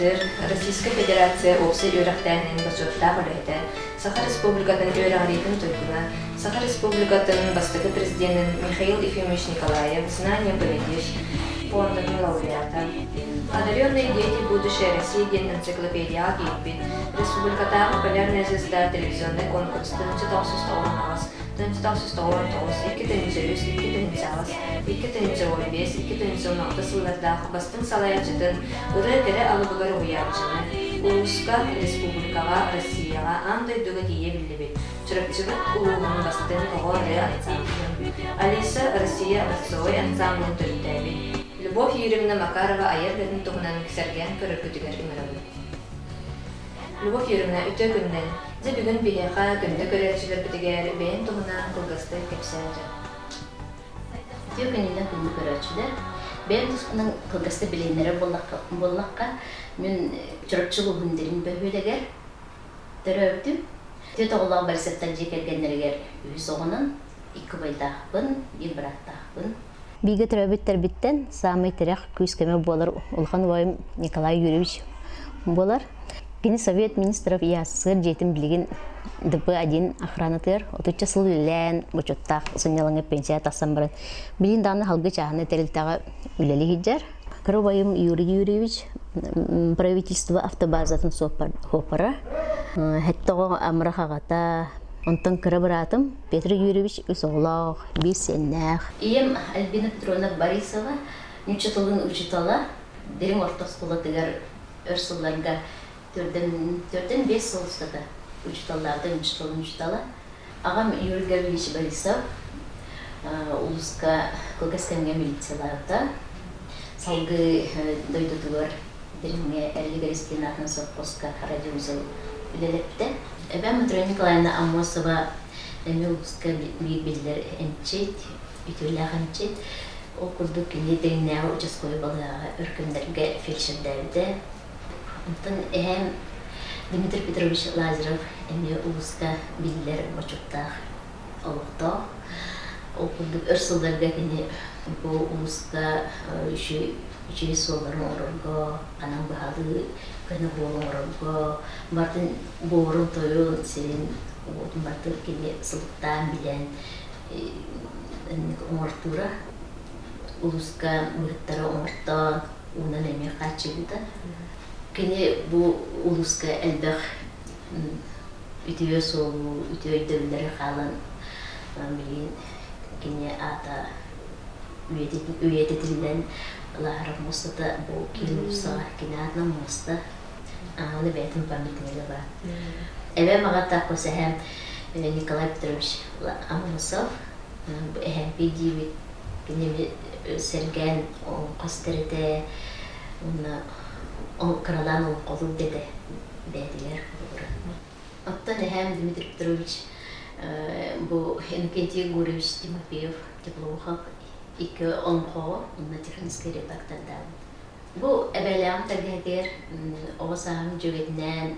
Сахпыттыр, Российскай Федерация уопсай үөрэхтээһинин бочуоттаах улэһитэ, Саха Республикатын үөрэҕириитин туйгуна, Саха Республикатын бастакы президентин Михаил Ефимович Николаев, знания победишь, фондының лауреата. Одаренные дети будущей России ден энциклопедия биллибит, Республикадағы полярная звезда телевизионный конкурс 1990 сыллардағы бастың салайааччытын ырыа алыбыгар уяпчыны Улууска Республикаҕа, Россияҕа дойдуга тие биллибит, Чурапчы улууһун бастың ырыа ансамбылын, Алиса Россия образцовай ансамбылын төрүттээбит, Любовь Юрьевна Макарова айыр-бетін туғынан кісерген көрір-күтігер үмірі. Любовь Юрьевна үтө күннен, зе бүгін бейеқа күнді көрерчілер бітігер бейін туғынан қылғысты кепсәрі. Үтө күннен күнді көрерчілер, бейін тұсқының қылғысты білейнері боллаққа мен Чурапчы улууһундерин бөһүлегер төрө өптім. Төт оғылағы барысаттар жекергенлергер үйіс оғынан 2 байдақпын, 1 біраттақпын. Биге төрөбүттер биттен самый терек күскеме болар Улхан Вайым Николай Юрьевич болар. Кини Совет министров ясыр жетим билигин ДП-1 охранатыр, отуча сыл үлән, бочуоттаах сынялыңы пенсия тасан баран. Билин даны халгы чағыны терилтаға үләли хиджар. Вайым Юрий Юрьевич правительство автобазатын хопара. Хэттоғы амыра хағата, онтан кырабыратым Петр Юрьевич Усоглах, Бисеннах. Ием Альбина Петровна Борисова, нючетылын учитала, дерим орта скола тегер өрсуларга төрден 5 солстада учиталларда учитала. Агам Юрий Гаврилович Борисов, Улууска Колгасканга милицияларда, салгы дойдугар деримге эрлигаристинатын совхозка радиозал үлелепте. Эбен Матрона Николаевна Амосова Улууска билдер энчет, ütүләг энчет. Ол курдук лидеринә участкой балага өркемдерге фельдшердерде. Онтан Дмитрий Петрович Лазарев эми Улууска билдер бочуоттаах олукто. Ол курдук өрсөлдерге кини бу Улууска үчү солларын орорго, анан баалы кыны болон орорго, бартын боорун тою сен отун бартын кини сылыктан билен оңортура Улууска мыттары оңортон унан эми качыбыта. Кини бу Улууска элбэх үтүө солу, үтүө дөөлөрү калан билин кини ата үөрететилен лахарап мустата бу килусага кинатна муста аны бетин памятниги бар. Эбе магата косэхэм Николай Петрович Амосов эхэм пидивит кини серген костерете он крадан он колу деде бедилер. Оттан эхэм Дмитрий Петрович бу Иннокентий Гурьевич Тимофеев теплоухак iki onko, onunla технический редактордан. Bu ebelem tergehdir, oğuzağım cüvetinden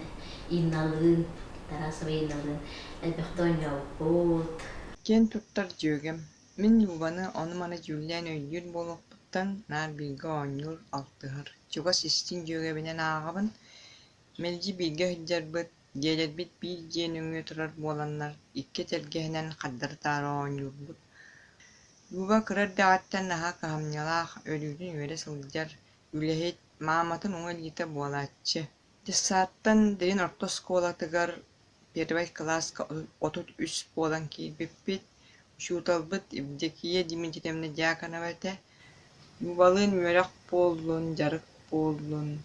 inalın, tarasıva inalın, elbette yavut. Ken tuttar cügem, min yuvanı onu mana cüvlen öyyür boluktan nar bilgi onyur altıhır. Çugas istin cügebinen ağabın, melci bilgi hıccar gelir bit bir cenüngü turar bolanlar, iki tergehinen kaddar tarı onyur bud. Yuva kırar dağıttan naha kahamnyalah ölüdün öyle sılcar ülehit mamatın oğul yite boğalatçı. Desaattan derin orta skola tıgar первый класска 33 boğalan ki bippit şutalbıt ibdekiye dimititemne diyakanovete yuvalın mürak boğulun, jarık boğulun,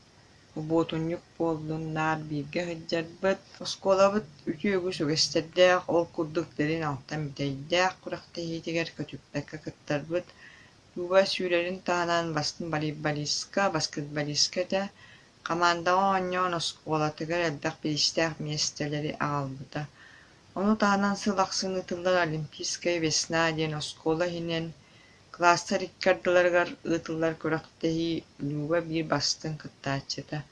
boğutunyuk boğulun, nar bilge hıccarбыт. Skolabıt ütü ögü sögesterdek ol kurduk derin alttan biteydek kurakta hitiger kötükteki kıttarbıt. Yuva sürerin tahanan bastın basketboliska da komanda onyon oskola tıgar eldek bilistek miesteleri ağalbıta. Onu tahanan sılaqsın ıtıllar olimpiskay vesna den oskola hinen klaslar ikkardılargar ıtıllar kuraktahi yuva bir bastın kıttaçıda.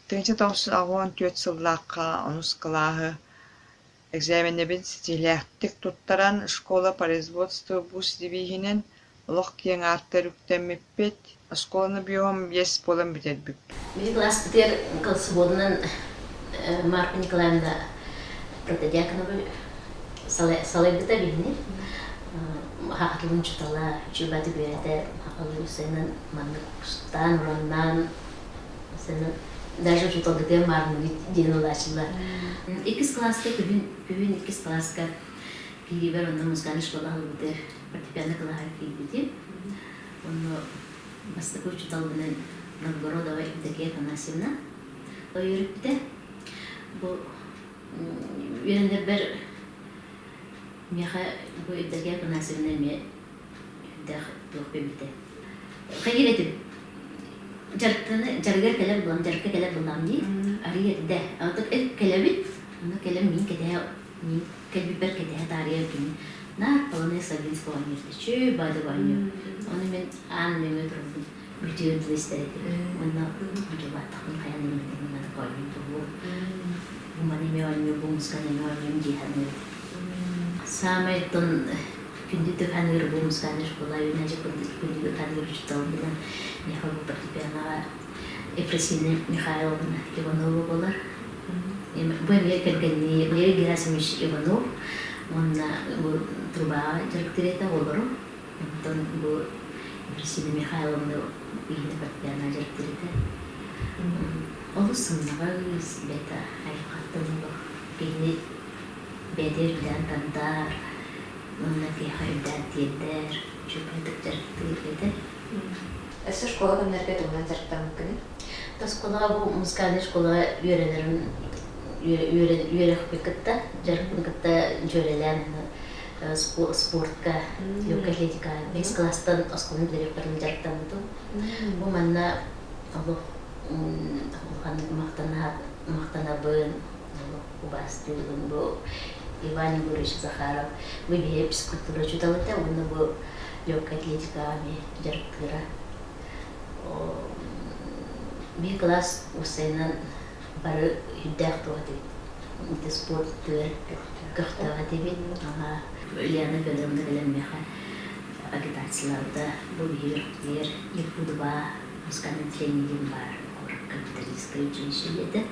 Тынча тоосу агуан 4 сыллаакка онускалааһы экзаменебин стилэхтик туттаран школа производства бус дибиһинен Олох киен артарыктэммиппет, осколаны биом ес болан битербип. Ми класс битер своднан Марка Николаевна Протодиаконова салайбыта бивни. Хақлын чутала, чубаты бюрете, хақлын сенен манны кустан, ураннан, сенен даже чуталгыте марны денудачылар. Икис класска, бүгін икис класска кирибер онна музыкальный школа битер, фортепиано класса кирибити. Он бастаков чуталгынен Новгородова Евдокия Афанасьевна. Ойырыпте. Бұл үйрендер бір меха бұл Евдокия Афанасьевна ме дәқ бөкпемді. Қайыретіп, жаргар кәлер бұлам, жаргар кәлер бұлам дей, ария дә. Алтық әк кәлебіт, оны кәлем мен кәдәе, мен кәлбіпер кәдәе тария кені. Нар полонез Сабинского университета, чөй бады баню. Оны мен аң мен өтірімді. Бүтүн листерди. Мына жуба такын каяны мына койду бу. Бу мани меони бу мусканы меони диханы. Самайтын күндү ханыр бу мусканы школа юнажы күндү ханыр чутал билан. Я хабу фортепиано Ефросинья Михайловна Иванова болар. Бу эме келгени Лея Герасимович Иванов. Мына бу труба жарктырета болору. Онтон бу Ефросинья Михайловна үйіне фортепиано жарктырета. Олу сыннаға үйіз бета айқаттың бұл. Бейне бәдер үдән тандар, онына кейха үдән тиеддер, жүпәдік жарктырета. Әсі школа кімдерге тұғынан жарктар мүмкіні? Школаға бұл музыкальный школаға үйренерін үөрэхтээһинин жарктың кытта жөрелен спортка, легкая атлетика, бес класстан осколын директорын жарктамыды. Бу манна Аллах мақтанабын, убастылын бу Иван Егорович Захаров. Бу бие физкультура чуталыта, оны бу легкая атлетика жарктыра. Bir класс усайнан бары хүддәк туғады. Үті спорт түр көқтаға дебет. Лиана Федоровна кәлеммеха агитацияларда бұл үйріктер, Иркудова, музыкальный тренинг бар, капиталистское училище еді.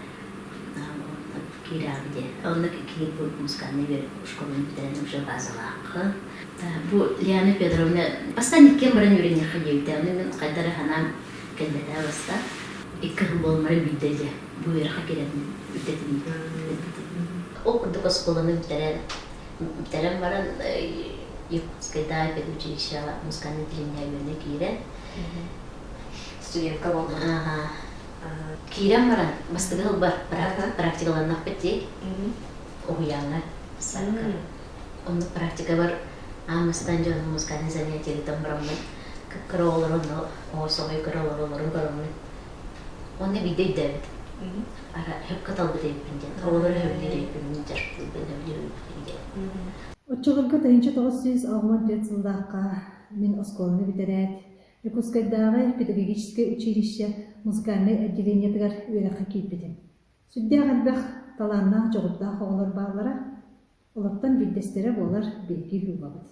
Кирагде. Оны кейін бұл музыкальный школын бітірен уже базалақы. Бұл Лиана Федоровна постанеккен бұрын үйрене қадеуді. Оны мен қайдары ханам кәлбеті баста. Иккір болмары білдеді. Бұл ерқа керетін үтетін. Ол күрдік осколаны бітірен баран Якутскайда педучилище музыкальный тренинг кирен. Студентка болды. Кирен баран бастығыл бар практикаларына бітті. Оғияңа саққыр. Оны практика бар. Амыстан жоны музыкальный занятия барамын. Кір оларын, оғысоғай кір оларын барамын. Оны бидей дәбіт. Хеп қатал бідей бінден. Оғылары өбілері өбілін жарқыл біден өбілері. Отчоғырға 1960 жылдаққа мен осколыны бітірәт. Якутскайдағы педагогическое училище музыкальный отделениетігер үөрэхтээһинин кейтбедім. Сүддәғін бәқ таланнақ жоғырдақ оғылар бағлара, олаттан білдестері болар белгі любабыд.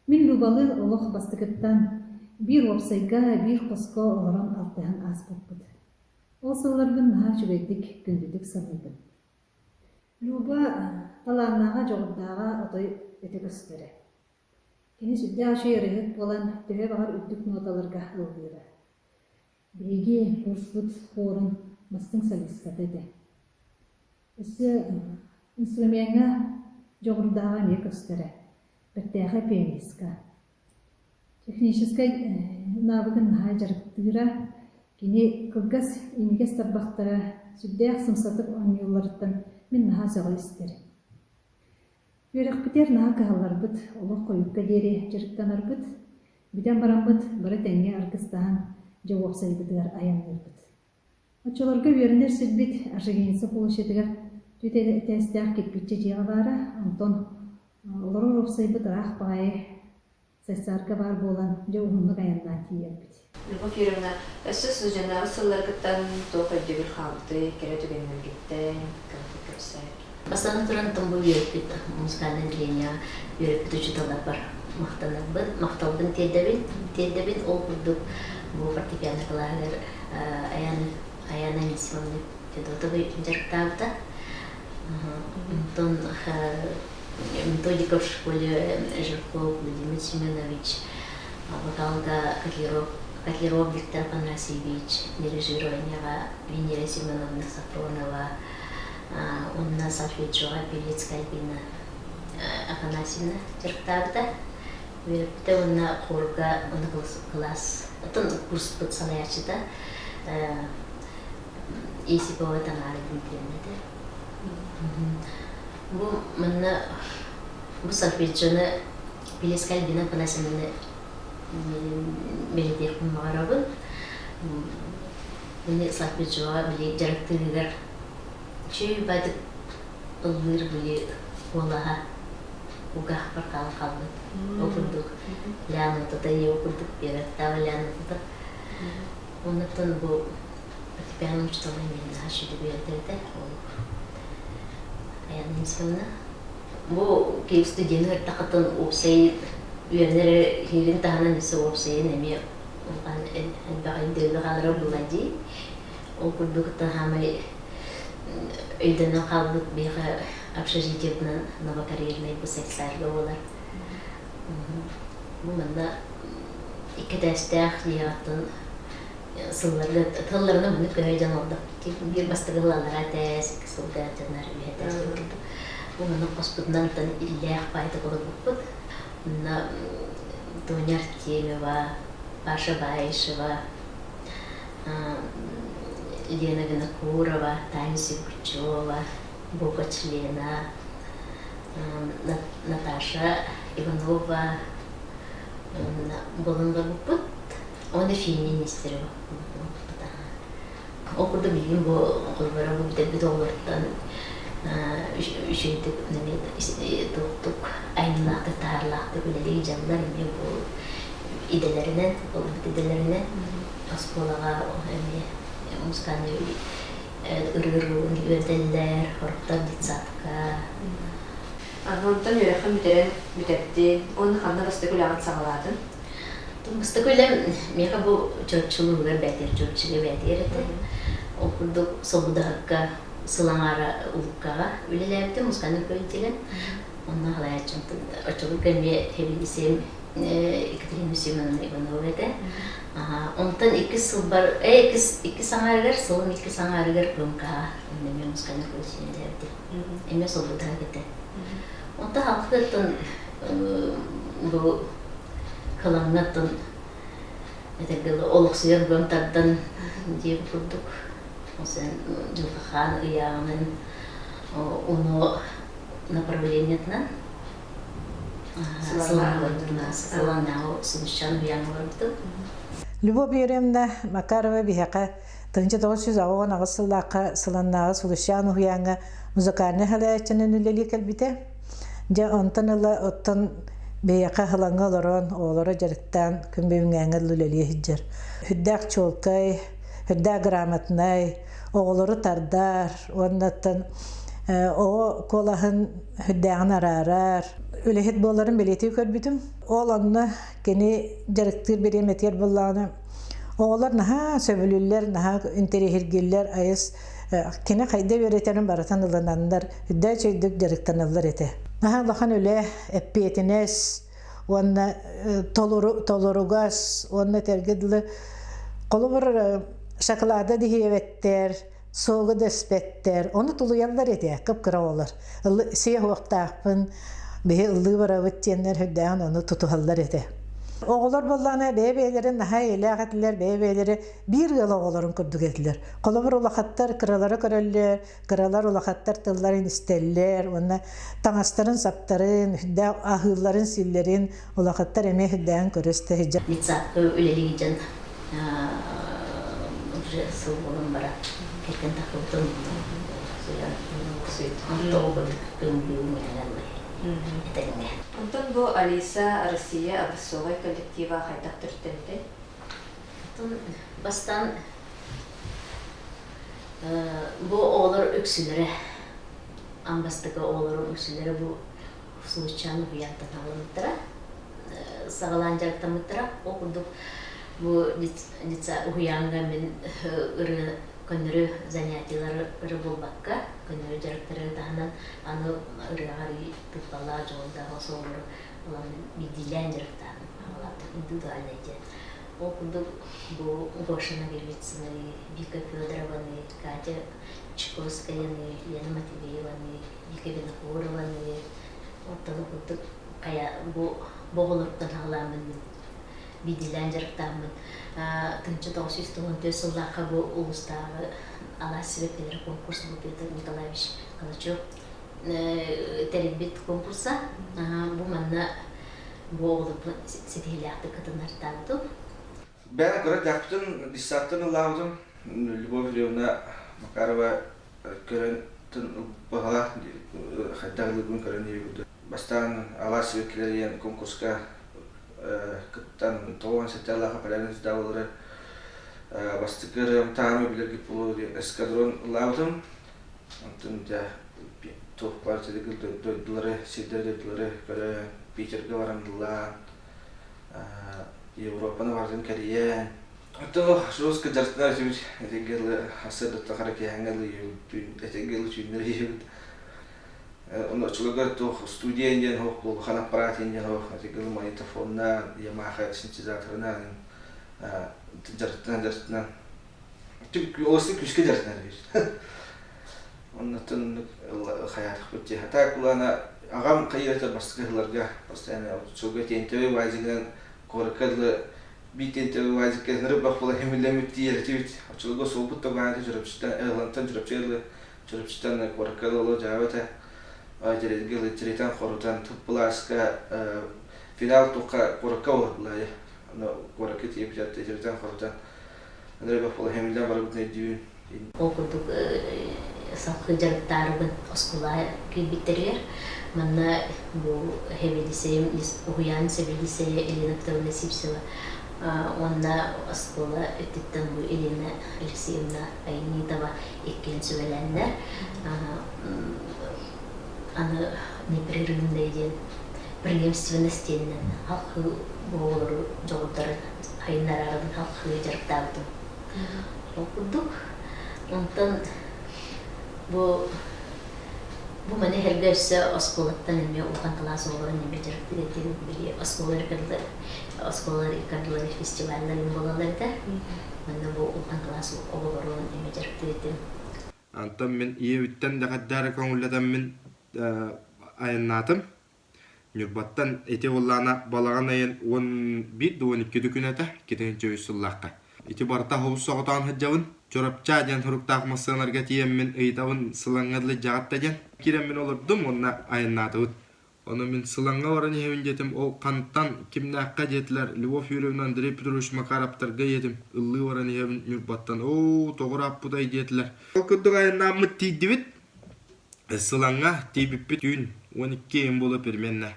Мен любалы олық бастықыттан bir уопсайга, bir қосқа оларан алтыған ас бұппыд. Ол сылларбын наға жүгейдік күнділік саныйбын. Люба таланнаға жоғырдағы отой өте көстері. Кені сүдді ашы ерігіт болан төре бағар үттік ноталарға ұлғыры. Беге, курсфуд, хорын, мастың солисткаты еді. Өсі инструментға жоғырдағы не көстері. Біттәғі пианистка. Техническай навыгын наға жарықтыра, кені кылгас имегес тарбақтара сүддәқ сымсатып оңйылларыттан мен наға зағыл істері. Үөрэхтээһинин наға кағалар бұд, олық қойыққа дері жарықтанар бұд, биден баран бұд, бары тәңе арқыстаған уопсай бұдығар аяныр бұд. Отчоларға үөрінер сүрбет аржығенесі қолышетігер түйті әтәстәқ кетпетче жеғалары, антон олар уопсай бұд рақ бағайы сайсарга бар болан дьоғурунлук аянна тиербит. Любовь Юрьевна, сөз жаңағы сылларгыттан тоқ өйдегіл қалды, кере түгеннен кетті, көпсай. Бастан туран томбу үөрэхтээһин музыкальный отделение үөрэхтээһин учителлар бар. Макталбын теддебин ол курдук бу фортепиано кылаагар аяна миссионный педагогы жарктаабыта. Тон методика в школе Жирков Владимир Семенович, вокалга Котлеров Виктор Панасьевич, дирижирование Венера Семеновна Сафронова, он нас отвечала Пелецкая Альбина Афанасьевна Терктагда, это он на хорга, он класс, это курс под салайааччыта, если по этому аргументу. Bu sarfiyatçını Peleckая Альбина Афанасьевна belediye kumlarabı. Bunu sarfiyatçığa bile жарактыгар çöy badık ılır bile olaha uğah barkalı kaldı. Okurduk. Lyanıta da iyi okurduk. Yaratava lyanıta da. Ondan bu ben uçtalayım daha şöyle bir yerde аяна миссионна. Бу кей студенттер тахатын уопсай үөрнере хирин таханан исе уопсай неме улган багын дөйдү калары булади. Ол курдуктан хамай өйдөнө калдык бега общежитиятынан новокарьерный бусексарга болар. Бу мында икки дәстәх диятын сылларга тылларына бүнүп көйдөн олдук. Bir bastırılarlara tez, soldatanlar üyeler. Bunun hospitalından illa fayda bulundu. Na Donya Artemyeva, Pasha Baisheva, Lena Vinokurova, Tanya Sigurchova, Bogachlena, Natasha Ivanova, bulundu bu. Onu feministleri var. Okulda bilgim bu kulvara bu bir dolardan şeyde ne doktuk aynılaktı tarlaktı böyle diyeceğimler ne bu idelerine idelerine askolağa hani muskani ırıa üöreller horttan bitsatka Ondan üöрэхтээһин bitepti onu hanna bastıkulaağın sağladın. Mustaqilem meka bu Чурапчылыгар бәтер Чурапчыга бәтер эте. Окурдук Собудакка Сандаара улуккага үлеләбите мусканы көйтелен. Онна халаячынты очылык кеме хебилисем Екатерина Семеновна Иванова эте. Онтан 2 жыл бар, 2 саңарыгар, сылым 2 саңарыгар көмкага неме мусканы көйтеләбите. Эме Собудакка эте. Онта халкыттан bu kalanlardan etekli oluksuyan gömtardan diye kurduk. O sen Жылқыхан ıyağının onu направлениятынан сыланнағы сынышчан ıyağını vardı. Любовь Юрьевна Макарова биһэкэ 1910 агысыллаакка сыланнағы сулушан уяңа музыкальный халаяччынын үлели келбите. Жа онтан ыла оттан бейяқа хылаңа олорон олора жарыктан күмбөңәңе үлели хиджер. Хүддәк чолкай, хүддәк грамотнай, оғылыры тардар, оннаттан о колаһын хүддәгін арарар. Үлэһит боларын белети көрбүтүм. Ол онна кени жарыктыр береметер болланы. Оғылар наха сөбүлүллер, наха интерехиргиллер айыс кені қайда беретерін баратан ыланандар, үдді чөйдік жарықтан ылар еті. Наха лахан өле әппетінес, онна толоругас, онна тергеділі қолы бір шоколада дихеветтер, соғы дөспеттер, оны тұлуялар еті, қып-қыра олар. Сия уопсайпын, бейі ұлы бара өттенлер хүддән оны тұтуғалар еті. Oğullar bollana beylerin naha elaqatlar beyleri bir yıl oğulların kurduk ettiler. Kolabur ulaqatlar kıralara körəller, kıralar ulaqatlar tılların isterler, ona tanasların saptarın, hüddə ahılların sillerin ulaqatlar emeği hüddəən körəstə hicab. Nitsaqı üleli can sıvılın bara kerken takıldım. Ondan bu Alisa, Россияға, образцовай коллектива қайдақ түрттенді? Bastan bu oğlar öksülere амбастыга олорун үсүлөрү бу случайно уянтан алынтыра сагалан жактамытыра окудук бу дица уянга мен көнөрү занятиялары болбакка көнөрү жарыктары таанан аны ырыагари тыппала жолда осолор улам бидилен жарыктан алат индивидуальный же окудук бу Гошина Гервицыны, Вика Федорованы, Катя Чайковскаяны, Лена Матвееваны, Вика Винокурованы, оттан кая бу боголорттан аламын бидилен жарыктамын тынчы 994 жылдагы бу улустагы Алиса конкурс бу Петр Николаевич Калачев теребит конкурса бу манна бу оголуп сетилякты кытынартабытып. Ben gördüm, dissatını lazım. Любовь Юрьевна Макарова körentün bahala haddağlıkın köreniyordu. Baştan Alisa vekilleri konkurska kıttan toğan seterler kapalarınız davaları bastıkları tamamı bilir ki bu eskadron lazım. Antın da top partideki duyduları, sildirdileri göre Peter Gavarandılar. Европаны бардым Корея. Ото жестко жартылар жүр. Этегел хасыды тахарак яңгалы этегел жүнөр жүр. Оно чулга то студиятын хок бул хана аппаратын хок этегел магнитофонна Yamaha синтезаторына жартынан. Түк осы күшке жартынан жүр. Оннан хаят бутче хата кулана агам кайрата баскаларга постоянно чулга тентөй вазиган Коракадлы битенте вазикке нырып бакпала хемилемит диертивит. Ачылга соопутта баанты Чурапчыдан элантан Чурапчыдан коракадлы жабата. Ажерегел третан хорутан Улууска финал тока коракау лай. Ана коракет епжат третан хорутан нырып бакпала хемилем барыбытны дүйүн. Окудук сахпыт жарыктарыбын оскулай кибиттерер. Манна бу хевелисеем уян севелисея Елена Петровна Сипсева. Онна оскула өттүттен бу Елена Алексеевна Айнитова эккен сөйләннәр. Аны непрерывный ден преемственностеннен халкы болору жоготары сайыннарарын халкы жарыктабытын. Окудук. Онтан бу мане хергөсө осколаттан эме улхан класс олорун эме жарыктыгетин били осколар икадылар фестивальдарын болалар да. Мана бу улхан класс олорун эме жарыктыгетин. Антон мен иевиттен дагаддары көңүллөдөн мен айыннатым. Нюрбаттан эте боллана балаган айын 11-12 күнөтө кетенче үсүллакка. Эти барта хоус соготан хаджабын. Чурапчы ден туруктаах массанарга тием мен ыйтабын сылаңгыдлы жагатта ден. Кирем мен олордум онна айыннатыбыт. Оны мен сылаңга баран ебин жетим. Ол канттан кимнакка жетилер. Любовь Юрьевна Макаровтарга жетим. Ыллы баран ебин Нюрбаттан. О, тогурап будай жетилер. Ол күддүк айыннамыт тийдибит. Сылаңга тийбиппит күн 12 ем болуп берменне.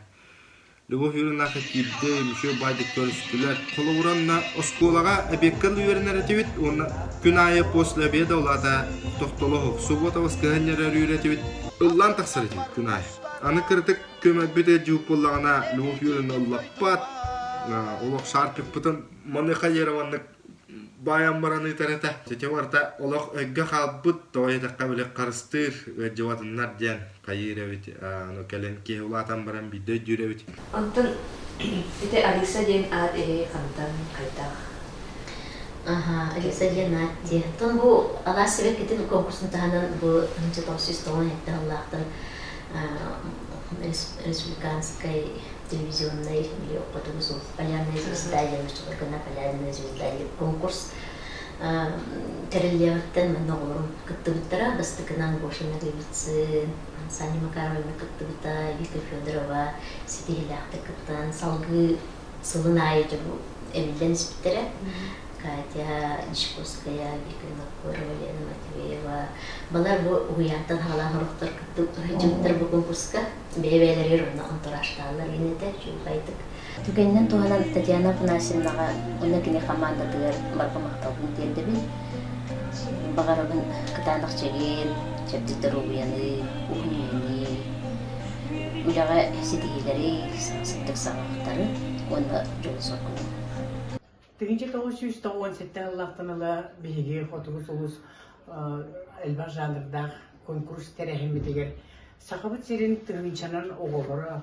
Любовь Юрьевна Макарова мüşö baydık görüştüler. Koluğuranna oskolaga ebekkel üörenere ona gün ayı после обеда olada toktoloğuk. Subota vaskıhanlara üöretibit. Illan taksır etibit gün ayı. Anı kırtık kömebide jup olağına Любовь Юрьевна lappat. Olaq şarpık pıtın manıqa yeravanlık bayan baranı tarata. Tete varta olaq ögge xabbıt toyada qabile qarыстır cevadınlar diyen kayırevit. Ano kelen ke ulatan baran bide jürevit. Ondan ite Alisa diyen ad kantan kaytaq. Aha, Alisa diyen ad diyen. Ton bu Alisa veketin konkursun tahanan bu 1990 hektar Allah'tan Республиканской телевизионной или опыту полярной звезда, я что только на полярной звезде конкурс. Терелевтен много каттыбыттара бастыкынан Гошина Гервицин, Саха Макарова каттыбыта, Вика Федорова, сетилякты каттан салгы сылынай жабу эмилден спиттере. Катя Чайковская, Вика Винокурова, Лена Матвеева. Балар бу уянтан халан хорохтор каттыбыттар бу конкурска бебелери ронна антурашталар инете чулбайтык. Түгеннен туганан Татьяна Панасимнага онна кини команда тыгар барга макталдын дендебин. бағарабын кытанық чеген, чәптіктер ұғыяны, ұғыяны, үліға сетігелері, сыптық сағақтары, онда жолы соққылы. 1917 жыллақтаныла бейге фотогус олыс әлбар жанрдағы конкурс тәрәхімедегер сақыбыт серін тығынчанан оғылары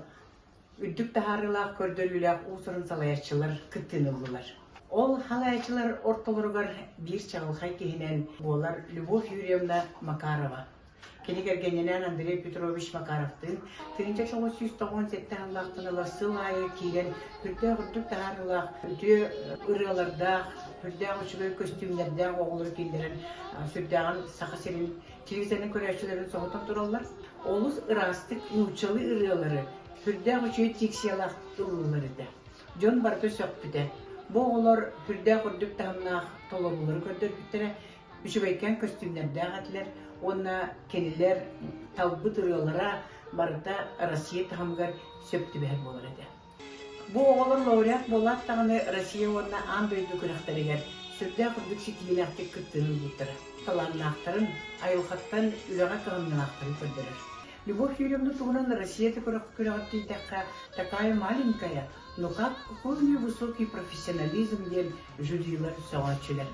үддік тахарылақ көрдөлілік ұсырын салайааччылар күттінілділер. Ол салайааччылар орталырығар бір чағылқай кейінен болар Любовь Юрьевна Макарова. Кенегергененен Андрей Петрович Макаровтың 1997 жыллақтаныла сыл айы кейден үрдік тахарылақ, ырыалардақ, үрдіғ үшігі көстюмлерден оғылыр кейдерін сүрдіғын сақы серін телевизорын көрәшілерін соғытын тұралар. Олыс ырастық нұчалы ырыалары, үрдіғ үшігі тексиялақ ұрылары да. Жон барды сөкпіде. Бұл олар үрдіғ үрдік тағынақ толығылары көрдір біттері, үшігайкен көстюмлерден ғатылар. Онна кенелер талбыт ырыалара барда Россия тағамгар сөпті бәр болар еді. Бұл оғылыр лауреат болат тағыны Россия онна андойду күрақтарығар сүрді құрдық сетиелақтық күттінің бұттыры. Таланнақтарын, айылқаттан үліға қағымнақтарын көрдірір. Любовь Юрьевна тугунан Россия-то күрақтый такая маленькая, но какой у нее высокий профессионализм ден жюрилар сауатчылар.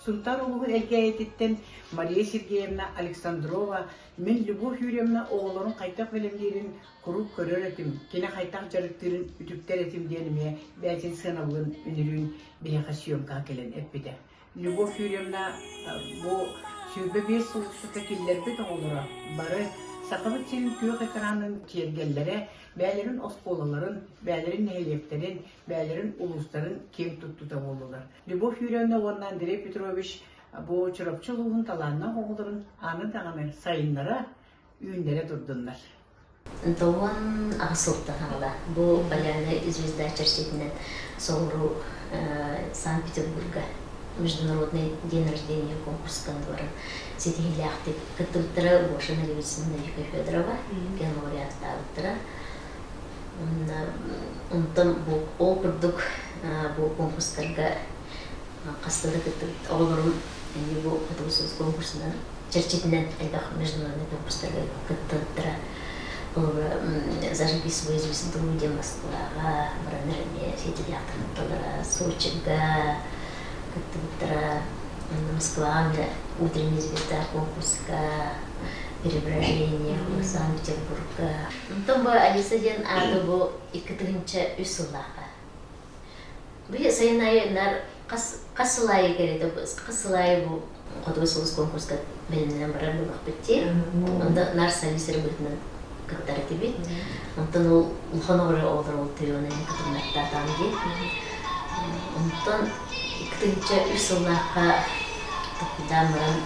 Сунтар улуғын әлгәйеттен Мария Сергеевна Александрова мен Любовь Юрьевна оғыларын қайтақ білімдерін құруп көрер әтім, кені қайтақ жарықтырын үтіптер әтім деніме бәтін сыналығын үнірін бейіға сүйемқа келен әппеді. Любовь Юрьевна бұл сүйбе 5 сұлықсыта келдербі оғылыра бары сақыбыт сенің көк экранын тергеллері бәлерін осқолаларын, бәлерін нәйлектерін, бәлерін улустарын кем тұттыта болдылар. Любовь Юрьевна онна Андрей Петрович бұл Чурапчы улууһун таланна оғылырын аны дағаны сайыннара үйіндері тұрдындар. Doğan Ağasılık'tan hala. Bu Balyanlı Звезда Черчетинен Соуру Санкт-Петербурга международный день рождения конкурс кандварын сетихиляхты кытылтыра Бошина Российскай Федерация ген лауреат тағыттыра. Онтан бұл оқырдық бұл конкурстарға қастады кытылт оғылырын бұл қатығысыз конкурсынан Черчетинен әлбақ международный конкурстарға кытылтыра. Записываю звезду, где Москва, Бранерме, сетиляхтыра, Сочига, как-то Москва, утренняя звезда, конкурска, переображение, Санкт-Петербурга. Там была Алиса ден Адобо и Катринча Үсулаха. Вы сайыннарар қасылайы кереді, қасылайы бұл қодығысылыз конкурска бәлінен барар болақ бітте, онда Алиса Республикатын каттары тебет. Онтан ол улханоры олар ол түйоны катырнаттатан де. Онтан икітінші үсілнаққа дамыран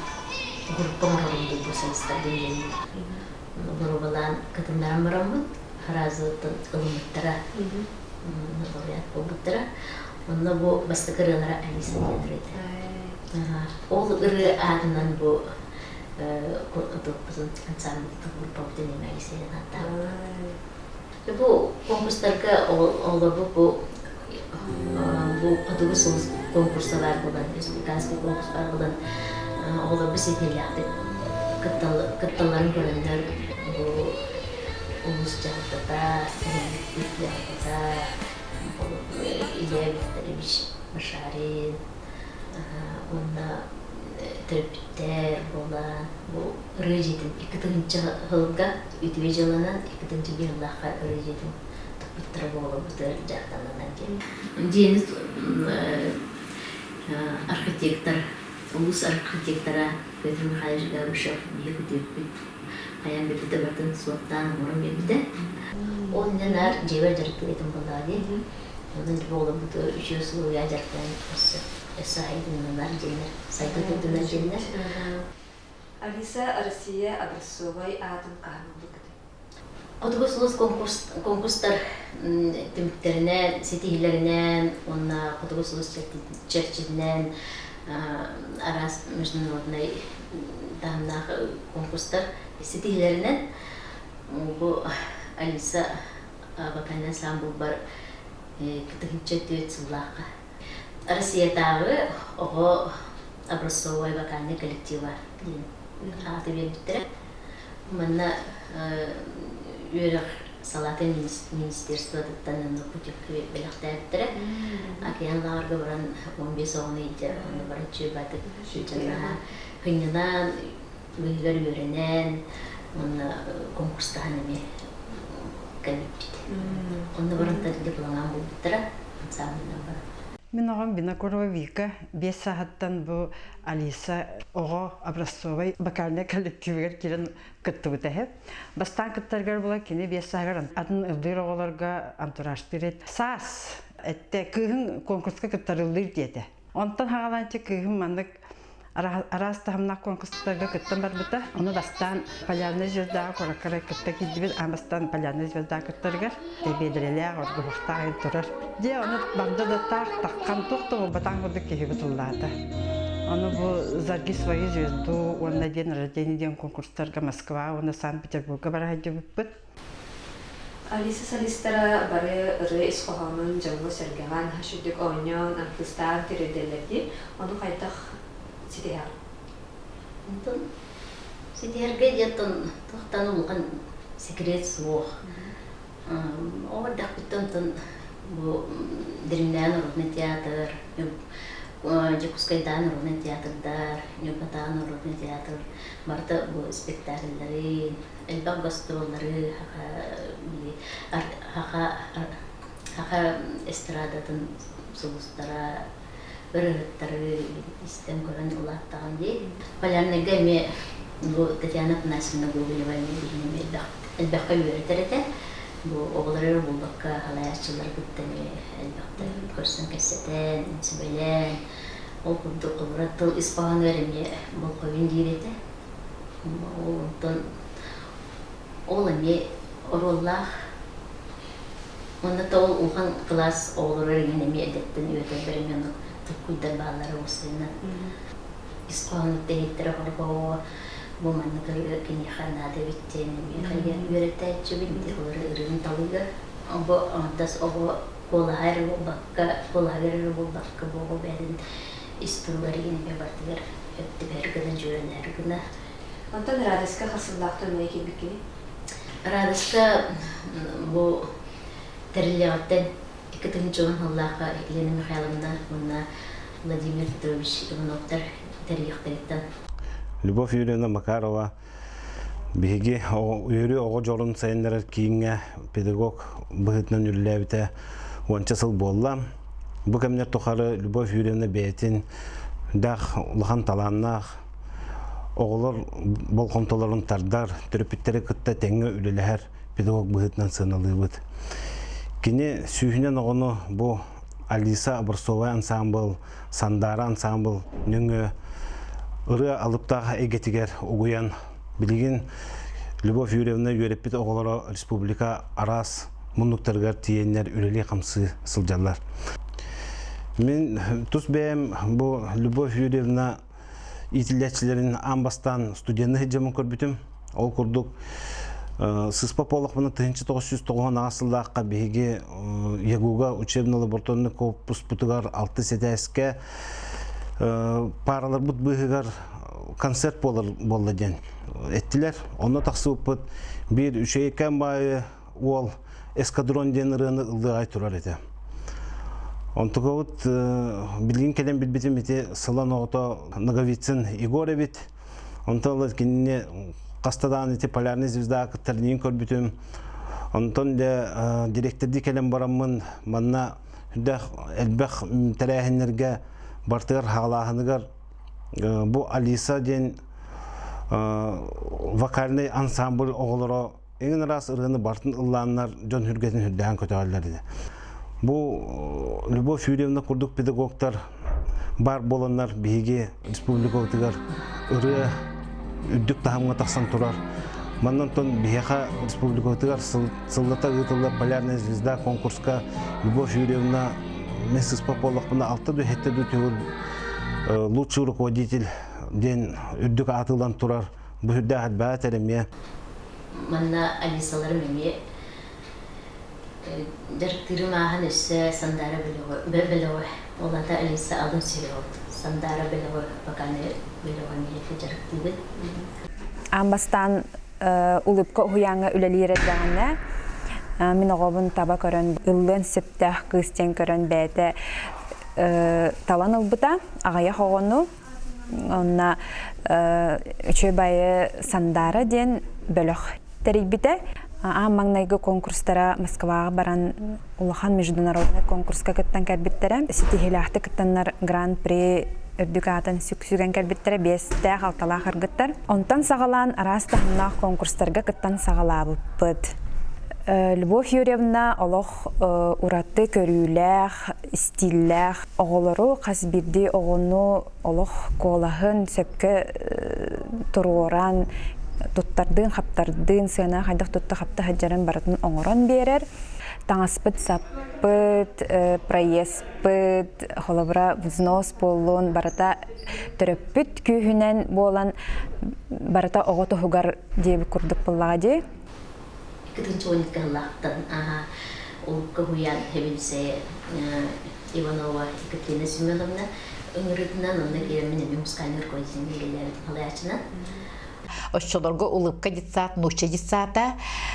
ғұрппаңырын де бұсыныстардың дейін. Ғұрбалан катырнарын барамын, харазылықтың ұлымыттыра, лауреат болбыттыра. Онна бұл бастықырылары Алиса дедір еді. Ол ұры адынан бұл ансамбылын паптын емәлісерін аттағы. Бұл конкурстарға олар бұл қадығы соғыз конкурсалар болан, республиканский конкурсалар болан, олар біз етеліяқты кытталарын көріндер бұл улууска, Башарин, Трөптер болан, бұл ырыа-жетім 2-ті ғылға үтібе жылынан 2-ті жыллаққа ырыа-жетім тұпыттыры болы бұтыр жақтанынан кел. Деңіз архитектор, улус архитектора Петр Михайлович Гарушев екі төппіт аян бепіті батын суаттан орын бепіті. Ол ненар жевер жарықтық етім болады. Одан болы бұты үші сұлу жарықтан осы. Сайыннарар денер, сайыннарар денер. Алиса, Россия, образцовай атын қағылдық. Қотығысылыз конкурстар түміктерінен, сетихилерінен, онна қотығысылыз Черчетинен, арас международный дамнақ конкурстар сетихилерінен. Бұл Алиса вокальный ансамбль бар кітігінші төт сыллаққа. Россиядағы оғы образцовай вокальный коллектива аты бербиттер. Манна үөрэхтээһинин салатын министерствотан путевки белэхтээттер. Акиянларга баран 15 оңы ите аны баран чөбаты жана хыннан гыйгар үйренен мына конкурстан эме калиппит. Онда баран дипломан булдыра ансамблын бар. Мен оған Бинакурова Вика 5 сағаттан бұл Алиса оғы образцовай вокальный коллективгер келін күттігіті әп. Бастан күттергер бұла кені 5 сағырын. Атын ұлдыр оғыларға антураж берет. Саас әтті күйін конкурсқа күттірілдір деді. Онтан хағаланчы күйін мандық арасты хамнақ конкурстарға күттін бар бұта. Оны бастан полярный звездаға қораққара күтті кедібет, бастан полярный звездаға күттіргер. Дебедірелер, орғылықтағын тұрыр. Де оны барды да таққан тоқты ол батан құрды кеге бұтылдады. Оны бұл «Зарги свою звезду», оны ден рождениеден конкурстарға Москва, оны Санкт-Петербурга бара жібіп бұт. Алиса солистара бары ыры исқоғанын жаңғы сәргіған хашудық ойнен аңқыстан тиределерді, оны қайтақ сидеяр. Онтон сидеярге жеттон тоқтан олған секрет суық. Оғырдақ бүттон бұл Дерімнен народный театр, Жекускайдан народный театрдар, Нөпатан народный театр, барда бұл спектакльдары, элбақ гастроллары, хақа эстрадатын соғыстара, ырыттары истем көрін ұлаттаған дей. Полярныйға ме Татьяна Панасовна Гоголева элбаққа үйреттереді. Бұл оғылары бұлдаққа салайааччылар күттіне әлбәқті көрсін кәсетен, инсібелен. Ол күрді қылыра тыл испаған өріме бұл қойын дейреті. Ол әме ороллақ. Онда та ол ұлған класс оғылары енеме әдеттін өтен берімен тұққүйді бағалары осылына. Испаған өттенеттері қорғауы. Bu manlıkları kini xanada bittiğini xayya üöräktäähçi bitti olary ırın talıga. Bu antas o kolahar bu bakka bu berin istuvarini be bartıgar öptü bergeden jürenler gına. Ondan Radiska hasıllaqtın ne gibi ki? Radiska bu terliyatten ikitinci Allah'a Elena Mikhailовна buna Vladimir Petrovich Ivanov'tar teriyaqtaytan. Любовь Юрьевна Макарова биһиги Үөрүү ого жолун сайыннарар киинге педагог быһытынан үлләбите онча сыл болла. Бу кемнер тухары Любовь Юрьевна бетин дах улахан таланнах оголор болконтолорун тардар төрөпүттери кытта теңге үлелер педагог быһытынан сыналыбыт. Кини сүйүнен огону бу Алиса образцовай ансамбыл, Сандаара ансамбыл нүңө ырыа алыптаах эгетигер угуян билигин Любовь Юрьевна үөреппит оголоро республика арас муннуктаргар тиеннер үрели камсы сылжаллар. Мен тус бэм бу Любовь Юрьевна итилячилерин амбастан студияны хиджамын көрбүтүм. Ол курдук сыспа полықпыны 1990 асылдаққа бейге Ягуга учебно-лабораторный корпус бұтығар 6 сетәске паралар бұт бұғығар концерт болды ден. Әттілер, оны тақсы бұт бір үшейкен байы ол эскадрон ден ұрыны ұлдығай тұрар еді. Онтығы бұт білген келен білбетім еті сылан оғыта Наговицын Игоря бет. Онтығы кеніне Қастадан еті полярный звезда күттерден көрбітім. Онтон да директорды келен барамын манна әлбәқ тәрәхінлерге бартығар хағалағынығар. Бұл Алиса ден вокальный ансамбль оғылары ең рас ұрғыны бартын ұлланлар жон хүргетін хүрдәген көтәғалар еді. Бұл Любовь Юрьевна күрдік педагогтар бар боланлар бейге республика өтігар ұры үддік тағымға тақсан тұрар. Маннантон бейеға республика өтігар сыллата ғытылы полярная звезда конкурска Любовь Юрьевна месіс пополықпына 6-7 төгір лучший руководитель ден үддік атылдан тұрар. Бұл үрді әдбәт әріме. Манна Алисалар мәме дәріктірі маған өсі Сандаара білуі. Олада Алиса алын сөйі олды. Сандаара белого баканы белого милике жарыктыбыт. Амбастан улыбка хуяңа үлелире дагана. Мен оғабын таба көрін ыллын септах кыстен көрін бәті талан ылбыта ағая хоғыну. Онна үчөй байы Сандаара ден бөлөх тәрейбіті. Маңнайғы конкурстара Москваға баран улахан международный конкурска кыттан кәрбіттері. Сетихилахты кыттаннар гран-при үрдүгатын сүксүген кәрбіттері бестәқ алталақ ыргыттар. Онтан сағалан арастағынақ конкурстарға кыттан сағалабыппыд. Любовь Юрьевна олох ураты көрүләх, стилләх, оғылыру қасбирди оғыну олох колахын сөпкі тұроран, туттардын, хаптардын, сына хайдақ тутта хапта хаджарын баратын оңыран берер. Таңаспыт, саппыт, проеспыт, холобра взнос болуын, барата төрөппүт күйінен болан, барата оғы тұхугар дейбі күрдік болаға дей. Кытынчы онеткаллахтан улыбка хуян хебилсе Иванова Екатерина Семеновна ыңырытынан онна керемін мускальный руководитель келер салайааччына. Ошчолорго улыбка дитсат, нуча дитсата,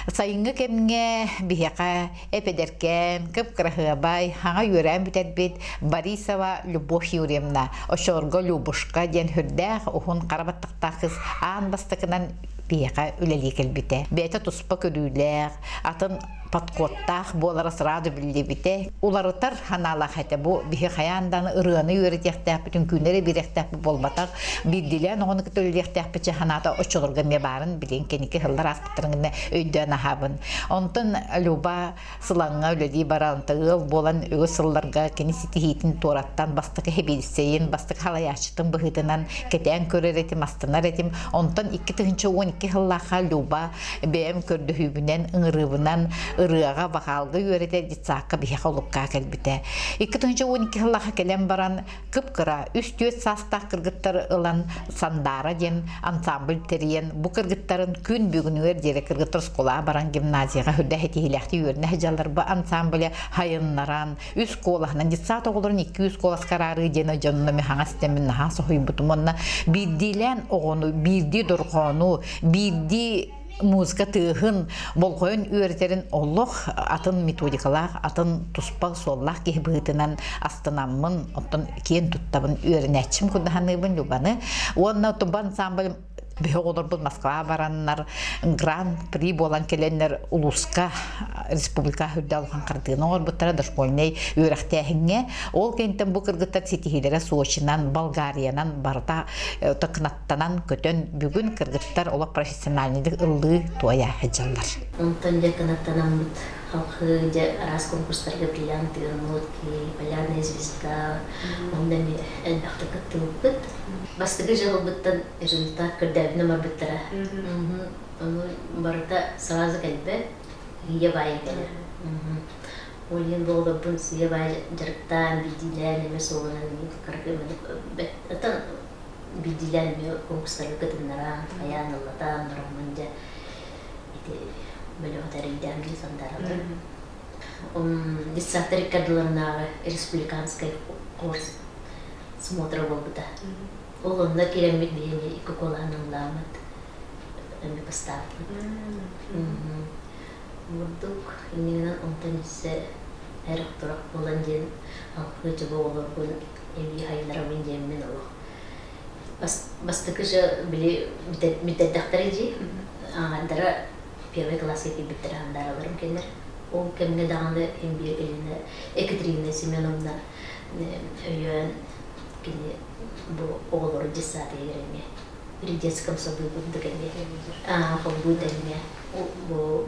сайынғы кемге бихеқа эпедеркен, кып крахыбай, хаңа юрән бітәтбет Борисова Любовь Юрьевна. Ошчолорго Любушка ден хүрдәқ, ухун қарабаттықтақыз аан бастықынан бихеқа үлелі келбіте. Бәйті туспа көрүләқ, атын подкоттаах болара сразу биллибите. Уларытар ханалах хәтә бу бихе хаянданы ырыаны үөрэхтээһин бүтүн күннәре бирэхтээһин болбатак биддилен оны көтөлүлэхтээһин биче ханата очолорга ме барын билен кеники хыллар аспыттырыгына өйдөн ахабын. Онтон Люба сылаңга үледи барантыгыл болан өг сылларга кениситихитин тураттан бастык хебилсейин бастык салайааччытын быһытынан кетен көрөретим астынар этим. Онтон 2-12 хыллаха Люба бем көрдөһүбүнен ыңырыбынан ырыаға бақалғы үөрэхтэ дитсааққа бихеқа улукка келбите. 2-12 хыллаха келен баран кып-кыра үстүөт састақ кыргыттар ылан Сандаара ден ансамбыл териен бу кыргыттарын күн бүгүнүөр дере кыргыттар скола баран гимназияға хүрдэ хетихилэхти үөрнэ хажалар бу ансамбылы сайыннаран үс колахынан дитсаат оголорун 200 колас карары дена жонуна мехаңа системин наха сохуйбутумонна биддилен огону бирди доргону бирди музыка тыгын болгойн үөртерин оллох атын методикалар атын туспа соллах кебытынан астынаммын оттон киин туттабын үөрнәчим кудаханыбын Любаны онна тубан ансамбль беголор бул Москва бараннар гран-при болан келеннер Улууска Республикаға хүрдалган кардыгынор буттара дошкольный үөрэхтээһинге ол кенттен бу кыргыттар сетихилере Сочинан Болгариянан барта токнаттанан көтөн бүгүн кыргыттар ола профессиональныйдык ыллыы туая хаджаллар. Онтон деканаттанан бут халкы же раз конкурстарга бриллианты нотки полярная звезда ондами элбахта кыттыбыт бастыгы жылбыттан результат кырдабына марбыттара ону барыта сразу келбе ебай келер олен болдопун ебай жарыктан бидилен эмес олонан каркы атан бидилен конкурстарга кытыннара аяныллатан романжа Белого таридям для Сандаара. Десятый кадларнага республиканской курс смотра болбута. Ол онда керемет бейне ико коланың ламат эми поставлы. Вурдук инегенен онтанисе эрек турак болан жен алкы жабы олоргун эбии хайларамын жеммен олох. Бастыкы же били миттердактары жи ағандара первый класс эти биттерандараларым келер. Ол кемге даганы эмбие келине Екатерина Семеновна өйөн кини бу оголору десаты ереме. При детском саду буду келе. Буду эме бу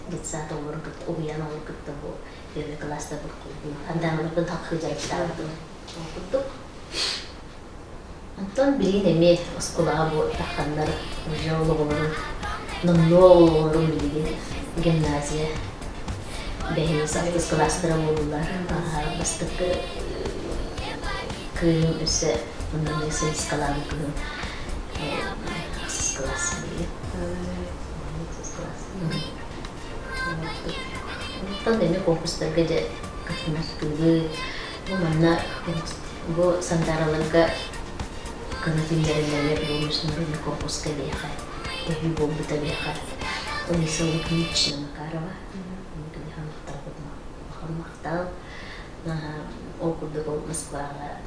десаты олору уяна олору бу первый класста бу анданлыкын такы жарыктарды. Окуттук. Антон билин эме осколага бу таккандар уже олору Новый билген гимназия бәйне сафтыз класстара болулар. Бастык кыйын өсі ондан өсі скаланы кыйын сыз класс Онтан деме конкурстарга же катынастыгы. Манна бу Сандараларга канатинлеринлер болмушун бир конкурска бияха. Эбии болду да бияха. Алиса Юрьевна Макарова. Муну хан мактал. Окурдук Москвага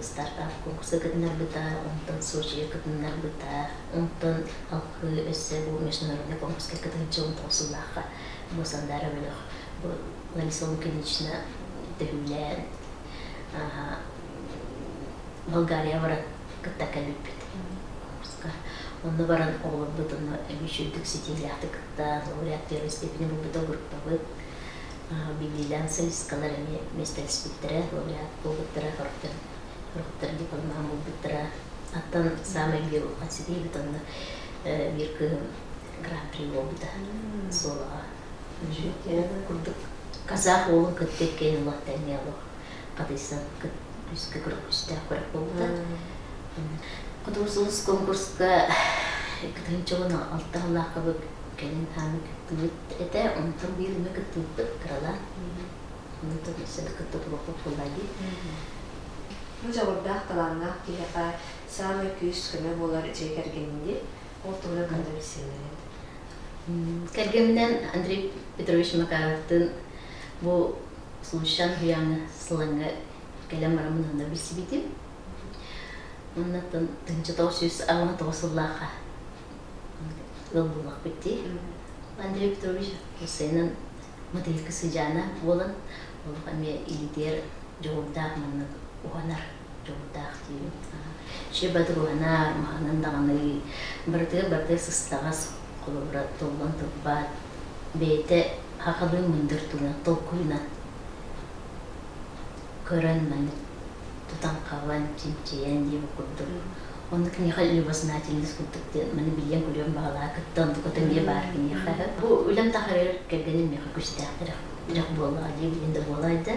стартап конкурса кытынар быта, онтон Сочиге кытынар быта, онтон алкы өссө бу международный конкурска кытынчы онтосуллаха. Бу Сандаара бөлөк. Бу Алиса Юрьевна төгүлән. Болгария баран кыттака бүппет. Онны баран олар бутуну бишүлдүк сетиляхты кытта, лауреаттер степени бубута группабыт. Библидан солисткалар место спектра, лауреат бубуттара хорттар дипломан бубуттара. Аттан самый бир ансиди бутунну бирки гран-при бубута солага. Курдук казах олун кыттек кейн латтани алу. Кадыйсан үскі күркүстә көріп болды. Құдырсыз конкурсқа күтінчіғын алтағылақ қабып кәлін ханы күттілік әті, онтын бейіліме күттілік қырала. Онтын үсіді күттілік оқып болады. Бұл жауырдақ таланға кейіға самы күйіс күні болар жай кәргенінде ол тұғыры қандай білсеңдер? Кәргенімнен Андрей Петрович Макаровтың бұл слушан хуяңы сылаңы келем марамын бисибити. Оннан тынчы тоосүс аңа тоосуллаха. Лылбулак битти. Андрей Петрович Хусейнан мыдылкы сыжана болан. Ол хаме илитер дьоҕурдаах манна уханар дьоҕурдаах дию. Шебаты уханар маханан даганы бартыга сыстагас колобра толган топбат. Бейте хакалын мындыртуна толкуйна. Көрөн мани тутанкаван чинчиен деп окудум. Онда книга любознательность куттук мани билен көрөн багала кыттан тукатынге бар книга. Бу үлем тахарыр кергенин меха күстәктер. Бирок болла деп инде болайды.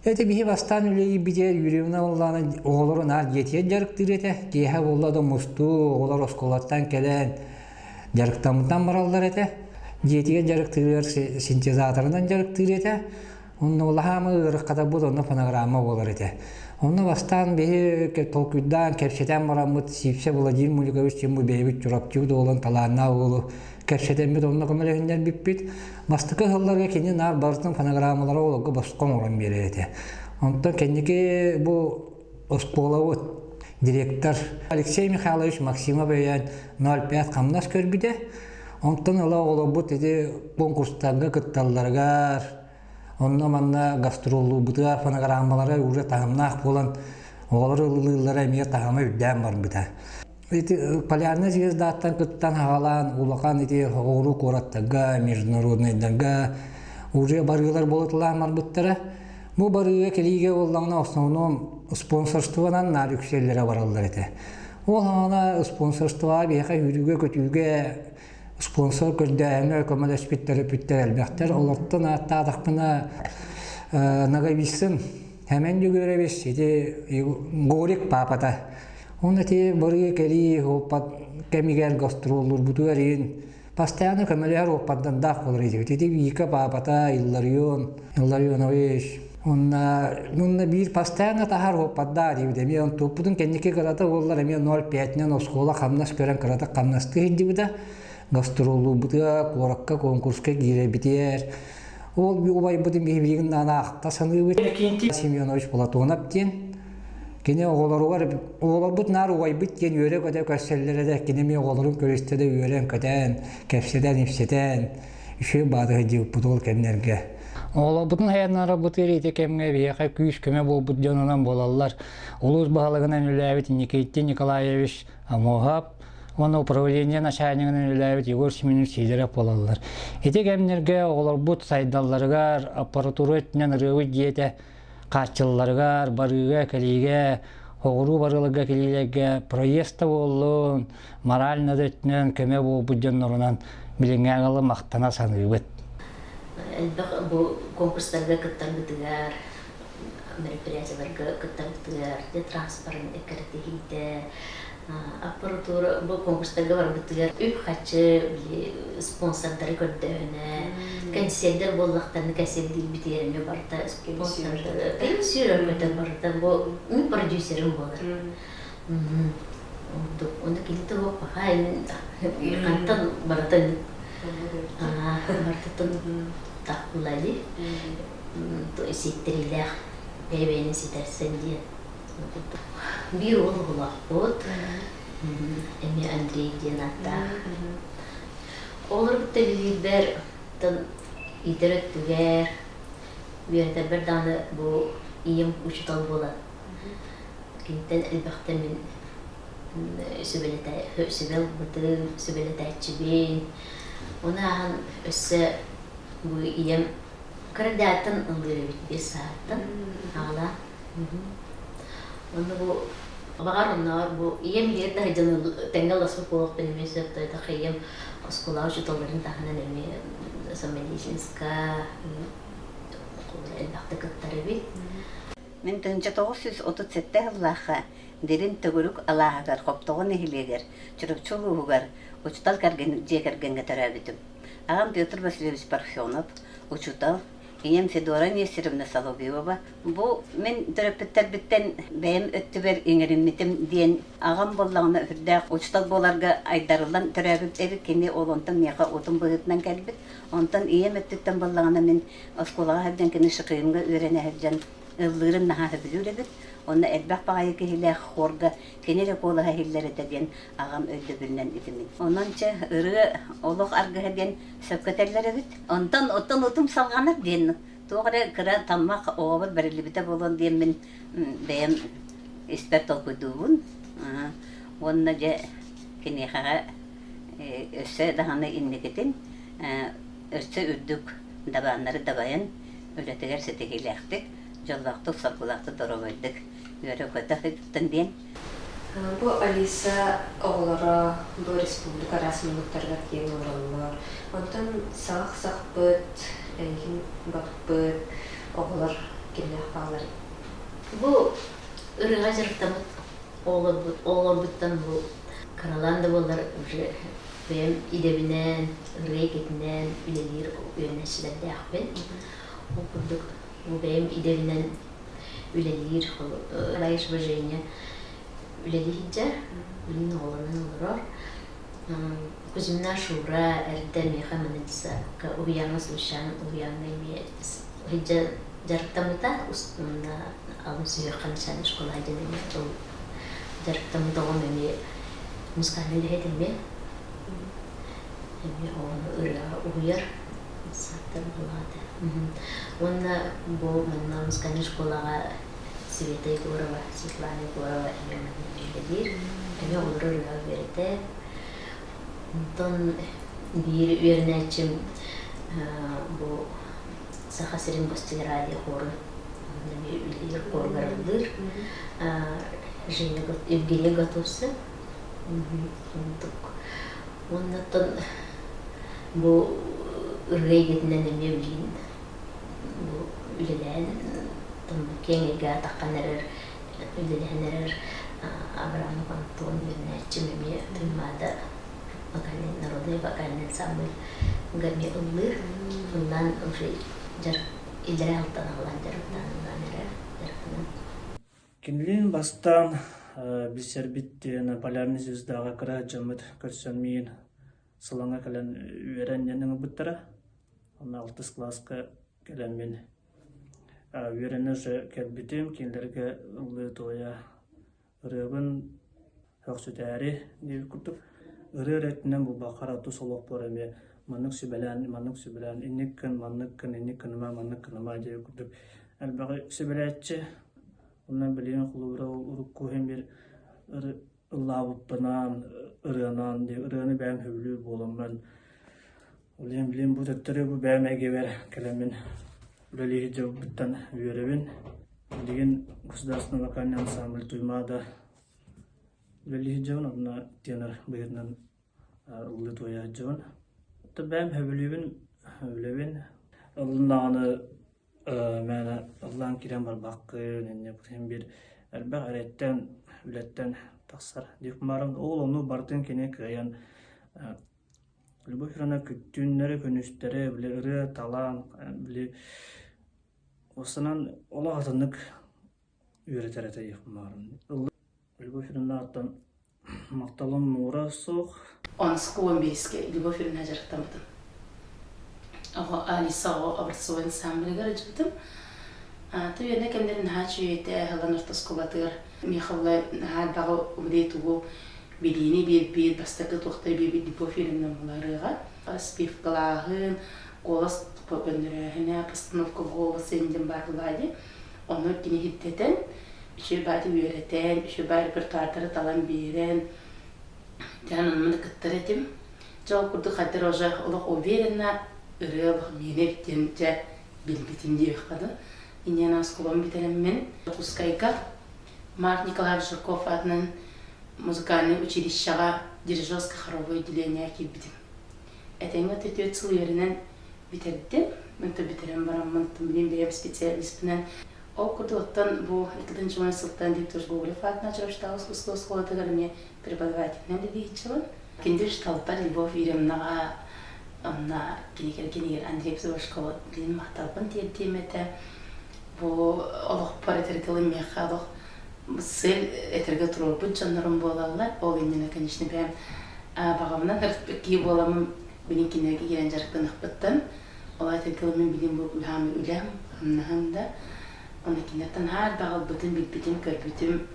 Это бихи бастан үлеги бите Юрьевна Улланы оголорун ар жетиет жарыктырете. Кеха боллады мусту оголор осколаттан келен жарыктамыдан баралдар ете. Жетиет жарыктырыр синтезаторунан жарыктырете. Онна улахамы ырыхката бут онна фонограмма болар ете. Онна бастан беги толкуйдан кепсетен барамыт Сипсе Владимир Муликович чему бейбит Чурапчы olan талаанна болу кепсетен бит онна көмөлөгүндөр биппит. Бастыкы хылларга кини нар бардын фонограммалары олго баскон уран берете. Онтон кенники бу осколовут директор Алексей Михайлович Максимов бейен 05 камнас көрбүдө. Онтон ала олобут эти конкурстарга кытталларга онна манна гастролу бутар фонограммалары уже тагымнак болан олар ылылары эмие тагымы үддән бар бита. Эти полярный звездаттан кыттан хагалан улакан эти оору кораттага международныйдага уже барылар болотлар марбыттара. Бу барыга келиге оллаңна основном спонсорствонан нар үкселлере баралдар эте. Ол ана спонсорство бияка үрүгө көтүүгө спонсор көрдәһенә коммуналь питтер әлбәттер олаттан аттадакпына нагависын hemen görevisi de gorek papata onu te borge keli hopat kemiger gastrolur buduarin pastana kameler hopatdan da kolredi te vika papata illarion aviş Onunla bir pastana tahar hopadda diye de mi topudun kendike karata ollar mi 05'den o skola kamnas gören karata kamnastı hidi de gastrolu buda korakka konkurska girebilir. Ol bir obay budum bir bilgin ana akta sanığı Semyonovich Platonov diyen gene oğulları var oğullar bud nar obay bit gen yöre kadar köşellere de gene mi oğulların köreste de yören kadan kepseden ifseden şu badı diye budol kenlerge oğullar budun hayatlara buterite kemge bir küs keme bol bud canından bolallar Улус bağlığından ülevit Nikittin Nikolayevich Amohab Onu upravlение начальнигинин үләбит Егор Семенович сидереп болалар. Эти кемнерге олар бут сайдалларга аппаратура этнен ырыа диете качылларга барыга келиге огуру барылыга келилеге проезда боллун морально этнен кеме бу будjanнорунан билиңгәгылы мактана саныйбыт. Бу конкурстарга кыттарбытыгар мероприятияларга кыттарбытыгар транспорт экертихите аппаратура bu konkurslarga var bitiler üp kaçı sponsorları gördüğüne Консердер боллақтарны кәсердей битереме барта. Сүйрәмәтә барта. Мен продюсерім болар. Оны келді ол пағай. Қантан баратан. Бартатын тақпылады. Сеттерілер. Бәйбәйін сетерсен де. Bir oğlu bulak Emi Andrei diyen hatta. Olur bu televizyon İdret tüger. Bir yerde bir tane bu iyim uçutal bola. Kinten elbette min sübelete çibin. Ona han össe bu iyim kırdatın alıyor bir saatten. Hala. Onu bu bağırınlar bu iyem bir yerde canı tengal asıl kulak benim mesela da kıyım askular şu toların tahnen emi samedişinska elbette kattarıbı. Мен 1937 yıllarda derin teguruk Allah'ar koptuğun ehliger, Çurapçı ulууһугар, uçtal kergen getarabitim. Ağam Pyotr Vasilyevich Parfyonov, uçutal, iyem Fedora Nesirovna Solovьёва. Bu men terapetler bitten benim öttüber iňerimmitim diyen ağam bollağına ürdäq uçtal bolarga aydarılan terapet erkeni olontan yaqa otun bıhıtnan kelbit. Ondan iyem öttütten bollağına men oskolağa hebden kini şıkıyımga öğrene hebden ıllırın naha hebülürebit. Onu elbaq bağayı kehile xorga kenere kolaha hillere dediyen ağam öldü bilinen itimin. Ondança ırıa oluq argıha diyen söpketerler bit. Ondan otum salğanır diyen. Doğru kıra tammaq oğabır billibite bolon diyen min benim ispert okuduğun. Onunla ca kenehağa össe dahana inneketin. Össe ürdük dabanları dabayan. Öğretiler setekileğtik. Jolvaqtık, sargılaqtık, dorobaydık. Üöрэхтээһинин diyen. Bu Alisa oğulları bu Respublika rasmılıklarga kiin oğullar. Ondan Saҕах sahpıt, bakpıt oğullar kimler bağlar. Bu ырыа жарыктамыт оолорбуттан bu караланда болар уже benim idebinen, ырыа кетинен үлелер үйөнәсилерде ақпен. Okurduk. Bu benim idebinen ülelir, layış böceğine üleliyince ülün oğlanın olur. Kuzumlar şura erden mehamanıdsa ka uyanmaz uşan uyanmayı hicca jarıktamıda ustunda alım suyu kanısan şkola hacının o jarıktamıda o memi muskaneli hedemi hemi onu ırıa uyar sattım buladı. Onda bu menna muskaneli şkolağa Sveta Егорова, Светлана Егорова emir. Eme olur ırıa verdi. Ondan bir üörenäçim bu Саха Республикатын хору bir korgarıldır. Evgeliye готовсы. Ondan bu ırıa getiren emevliğin bu üleleğin kengega takkanlar üleleğinler Abraham Anton üörenäçim eme tüymada Bakalım narodne bakalım ансамбль gami ılır. Bundan ileri alttan alan jarıktan jarıktan. Кинлин бастан бисербиттен полярный звездага кыра жамыт көрсөнмейин сылаңа калан үйрененин буттара. Она 6 класска келен мен үйренер келбитим кинлерге ылы тоя ырыбын хөксүтәри деп курдук. Ырыретинен бу бакарату солок бореме маннык сүбелен инниккен маннык деп курдук. Албагы сүбелетчи ondan bilin kulubra urukku hem bir ıllabıppanan ırıanan diye ırıanı benim hüblü bolam ben bilin bu tettere bu benim egever kelemin üleliği cevaptan üörevin digin Государственный вокальный ансамбль туймада üleliği cevaptan ona tenor bıyırnan ıllı toya cevaptan da benim hüblüvin ıllınağını Мәна Allah'ın kirem var bakın enne hem bir elbaq eretten ületten taksar dip maram oğlunu bartın kene kayan Любовь Юрьевна күттүннәре көнүстәре биле ырыа талан биле осынан ола атынык үөрэхтээһинин яхмарын. Любовь Юрьевна аттан макталын нура сох. Онскуон биске Любовь Юрьевна жарыктамытым. Алиса образцовай ансамбылыга жыптым. Түйене кемдерин хачуете халан ортосколатыр. Михалла хадбагы умдетугу билини бир бастакы тохтар бир Любовь Юрьевна Макарова. Спевкалаһын, голос попенрехне, постановка голоса инден барлады. Оны кине хиттетен, еще бади үөрэхтээһин, еще бади репертуардары талан берен. Жанын мыны кыттыретим. Жол курду хатыр уже олох уверенно ырыа мене биттенче биллибитин деп кады. Инен асколом битерем мен Улууска Марк Николаевич Жирков атынан музыкальный училищега дирижерское хоровое отделение кибитим. Этеңе төтөт сылыеринен битердим. Мен то битерем барам, мен то билим берем специалистпинен. Ол курдуттан бу 2-нчы сылтан диктор Гоголев атынан Чурапчы школатыгар мне преподавательный дедичилен. Киндиш талпар Любовь Юрьевна на кинигер Андрей школа дин макталпын тиемете. Бу олох паратеркелы мехалох сел этерге турбу жаннарым болалар. Ол инне конечно прям багамнан ки боламын билин кинеге келен жарыктан ыппыттан. Олай теркелы мен билин бу улам улам хамнаханда. Оны кинеттен хар багал бүтүн билбитим көрбүтүм.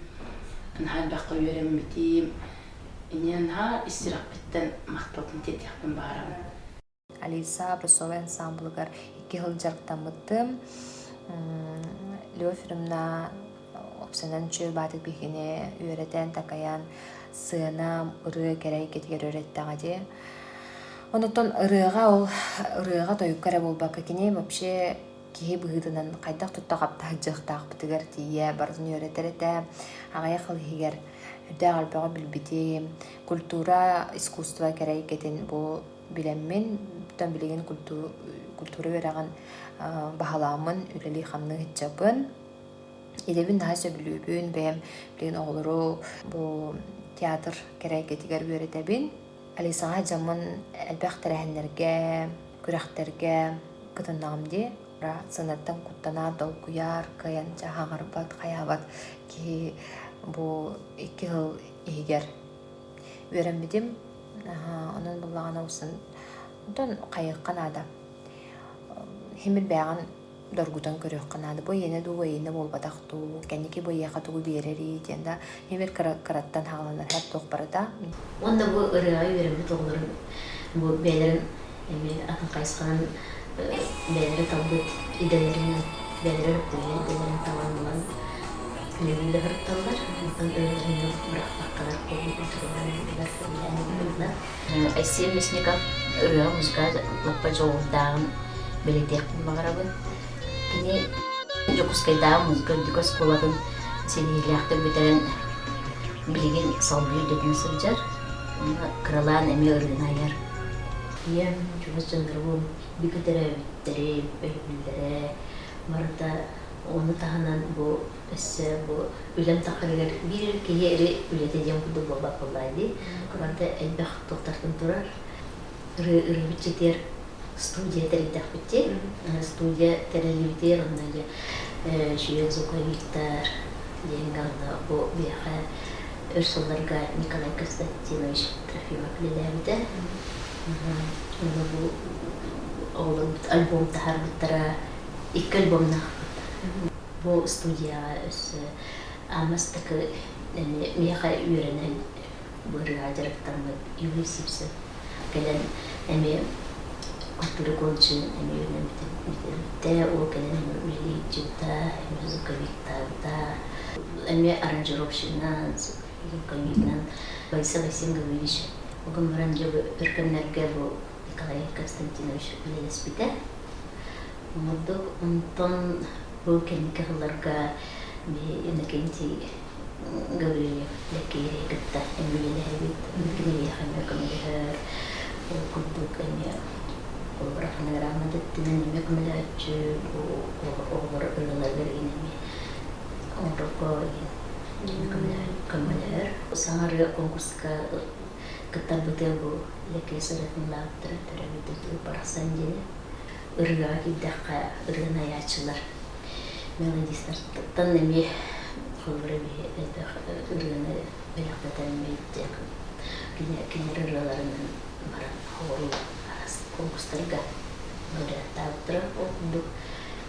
Хар бакка үйрөнмүтим. Инен хар истирак биттен макталтын тетяхпын барам. Алиса образцовай ансамблыгар 2 жыл жарыктамыттым. Любовь Юрьевна опсанан чөбатык бихине үөретен такаян сыынам ырыа керей кетигер өөреттагади. Онотон ырыага тоюккара болбакка кине вообще кихи быгытынан кайдак туттагапта жыктаак бытыгар тие бардын үөретерете агая кылыгер үдәгалбага билбити культура искусство керей кетин бу билеммен тан билеген культура бераган бахаламын үлели хамны хитчапын идебин daha söylübün бем билген оголору бу театр керей кетигер үөретебин Алисаға жамын әлбәхтәрәһеннәргә күрәхтәргә кытыннамди сынаттан куттана дол куяр каян жаһаңарбат хаябат ки бу 2 жыл игер үөрәмдим онун буллагана усын тон кайыккан ада химил бяган доргутан көрөккан ада бу ене ду ене болбатакту кеники бу яка тугу берери тенда химил караттан хагаланар хәп ток барда онда бу ырыа үөрәмде тоглорун бу белерин эми атын кайскан белери табыт иделерин белери белерин табанлан Левин дагыртталар, антон бирактакалар колду Айсен Мясников ырыа музыка лаппа жолдагын билетек Макарова. Кини Жокускайда музыка дика школатын сенилякты битерен билеген салбый деп сылжар. Кралан эми ырынаяр. Ем чувачындырбу бикетере битере бейбилдере марта оны таханан бу эссе бу үлем тахарыгар бир киери үлетеден буду болбак боллайды. Куранда элбах токтартын турар. Ыры бичетер студия теридах бите. Студия терелибитер онда шүйен звуковиктар денганда бу бияха өрсолларга Николай Константинович Трофимов лелебиде. Оны бу олын альбом тахар биттара 2 альбомна бу студия өс амастыкы эми мияха үйрөнөн бурга жарыктанып ювесипсе келен эми культура колчун эми үйрөнөбүтэ о келен улэһитэ музыковиктарда эми аранжировщина звуковиктан Алиса Васильевич огомран жобы өркөннөргө бу Николай Константинович лелеспите моддок онтон бу кенкеларга энекенти говорили такие гта эмилия хавит микнея хамекамер кудук эми обрахна рамада тинен мекмелачу обр ыллагеринеми обрко мекмелер саңары конкурска кытарбытый бу лекесеретін лаптыры төрәбіті барасан дене ырыа киддаққа ырыааччылар мелодистартан неме холбыры ырыаны белақтатан мейттек кинер ырыаларынан баран хору конкурстарға лауреаттаптыра оқындық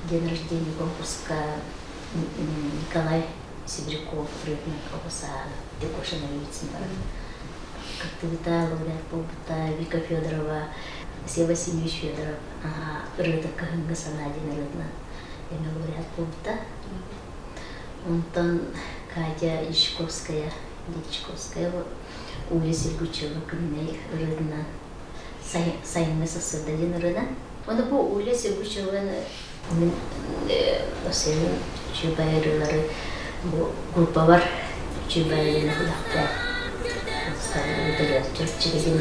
день рождения конкурска Николай Сибиряков рыбный образцовай декошановицин баран Как-то лауреат болбута Вика Федорова Сева Васильевич Федоров ырыдық кыһынғы санадин ырыдына эме лауреат болбута онтон Катя Ичковская Уля Сергучева күнней ырыдынан сайынны сасырдадин ырыдан онда бу Уля Сергучеваны мен осенин чүбай ырылары бу группа бар чүбай ырыны кудакта Чурапчы деген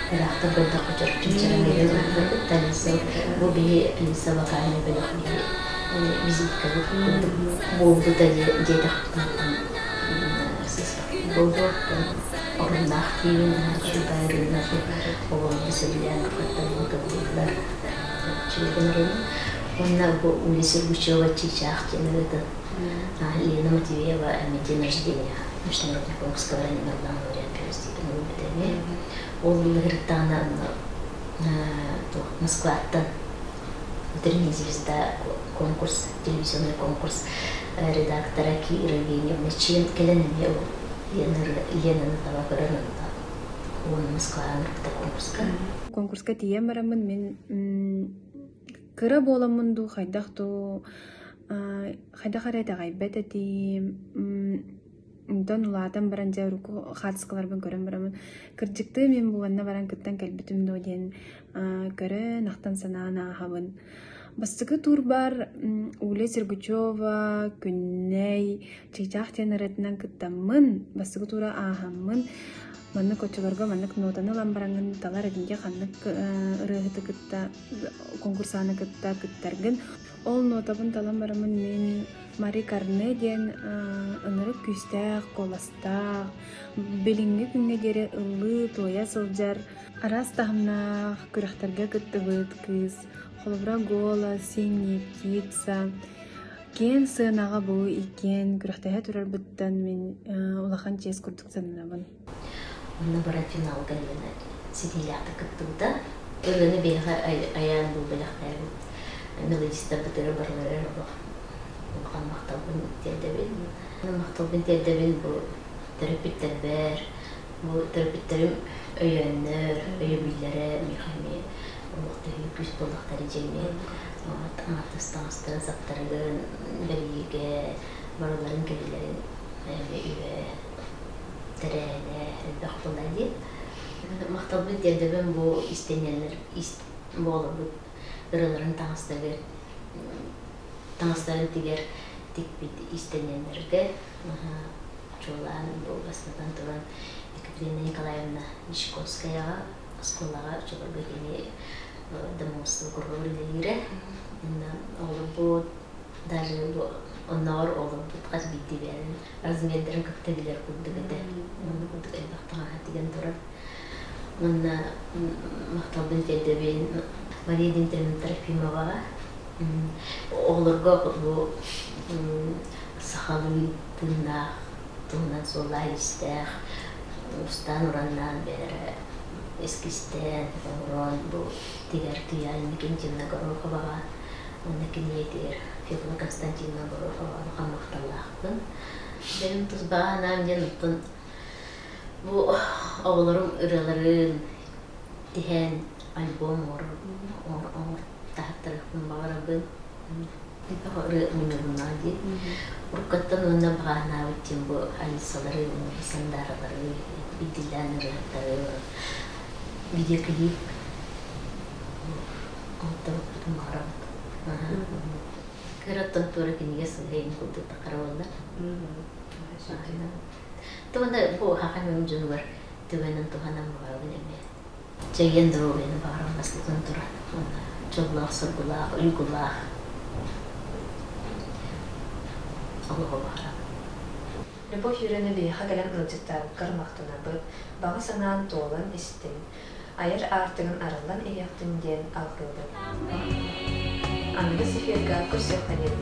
үөрэхтээһинин Алиса бу бии Алиса вокальный бөлөк визитка болду да дедах болду орунах тиин чүбайрына оголду сөйлөйөн катталар чүбайрына онна бу улиса Гучева чичах денерде Лена Матвеева день рождения международный конкурс говорения главного лауреата первой степени УБТМ. Ол улэһитэ Москваттан утренняя звезда конкурс, телевизионный конкурс редактора Кира Евгеньевна Член Келенеме Лена Наталакарана он Москва конкурска. Конкурска тием барамын мен кыра боламын ду хайдахту хайда харайда гайбет ти Дон улаатан баран жауруку хатыскаларбын көрөн барамын. Кырдьыкты мен буганна баран кыттан кэлбитим доден көрөн ахтан санаана ахабын. Бастыкы тур бар Уля Сергучева күнней чичах тенеретинен кыттаммын. Бастыкы тура ахаммын. Маннык очолорго маннык нотаны ламбараңын талар эдинге ханнык ырыһыты кытта конкурсаны кытта кыттаргын. Ол нотабын талан барамын мен Мари Карне ден ынырык күстәк, коластак, белинге күнге дере ылы, тоя сылжар, арас тахымнах, күрәхтәргә кыттыбыт кыз, холобра голос, синий птица, кен сыынага бу икен, күрәхтәһә турар быттан мен улахан чес курдук санынабын. Онна бара финал галена сидилята кыттыбыта, ырыны бега аян бу беләхтәр. Мелодиста бытыры барлары бар. Улхан макталбын тердебин бу терапевттер бар. Бу терапевттерим өйөннөр, өйөбүйләре мехами, улукты күз болдуктары жеме. Атастастыр заптарыгын бериге бараларын келелерин үө терәне бахтылады. Макталбын тердебин бу истенелер болуп ырыларын таңыстарын тигер тикбит истенелерге чулан болбасынан туран Екатерина Николаевна Ичковскаяга школага чуларга кени демонстру курулире олубу даже онор олубу каз битибен размердерин көктөгүлөр куддугете куддугай бактага деген турар мына макталбын тердебин Мария Дмитриевна Трофимовага оғлырға бұл сахалуитынақ, тұңнан солайыстақ, ұстан ұраннан бәрі ескістен, ұран бұл тегер түйәл Мекентьевна Гороховаға, оны кенетер Федора Константиновна Гороховаға мақталақпын. Бәлім тұзбағанам ден ұттын бұл оғлырым ұраларын теген альбом тахтарыхын бағарабын. Ыры минерунады. Уркаттан онна бағана өттен бұл Алисалары, Сандаралары, бидиляныры, видеоклип. Онтан бағарабын. Кыраттан тура кенеге сылғайын құлды тақарауында. Туғанда бұл хақан өмжін бар. Түгенін туғанан бағарабын әме. Жайын дұру бені бағарабын басылған тұра. Çoğulaq, sırgulaq, uygulaq. Allah'a bakarım. Любовь Юрьевна бейха кэлэн ылжыттар кармактына быт, бага санаан тоолан истин, айыр артыгын арылан эяктын ден алгылды. Анны сиферга көрсөп анен.